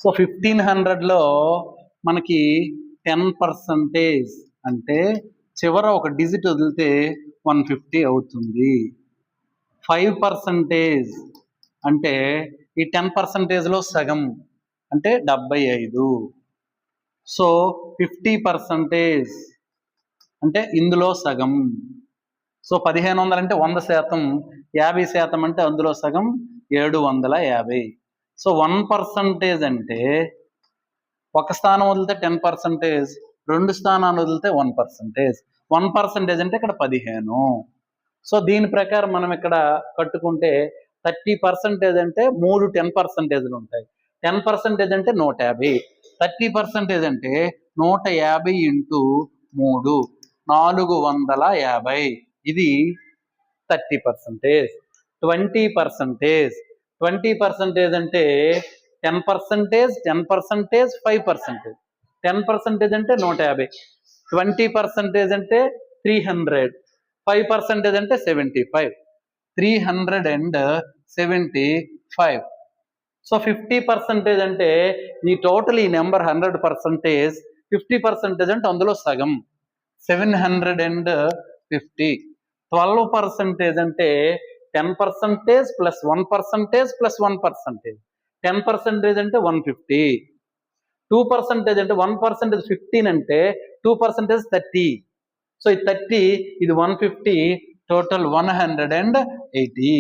So 1500లో మనకి 10% అంటే చివర ఒక డిజిట్ వదిలితే 150 అవుతుంది. 5% అంటే ఈ 10%లో సగం అంటే 75. సో 50% అంటే ఇందులో సగం. సో 1500 అంటే 100%, 50% అంటే అందులో సగం 750. సో 1% అంటే ఒక స్థానం వదిలితే 10%, 2 స్థానాలు వదిలితే 1%. 1% అంటే ఇక్కడ 15. సో దీని ప్రకారం మనం ఇక్కడ కట్టుకుంటే 30% అంటే 3 10%లు ఉంటాయి. 10% అంటే 150. 30% అంటే 150 ఇంటూ 3 450. ఇది 30%. 20% అంటే 10%, 10%, 5%. 10% అంటే 150. 20% అంటే 300. 5% అంటే 75. 375. సో 50% అంటే ఈ టోటల్ ఈ నెంబర్ 100%. 50% అంటే అందులో సగం 750. 12% అంటే 10% ప్లస్ 1% ప్లస్ 1%. 10% అంటే 150. 2% అంటే 1% 15 అంటే 2% 30. సో ఈ 30 ఇది 150, టోటల్ 180.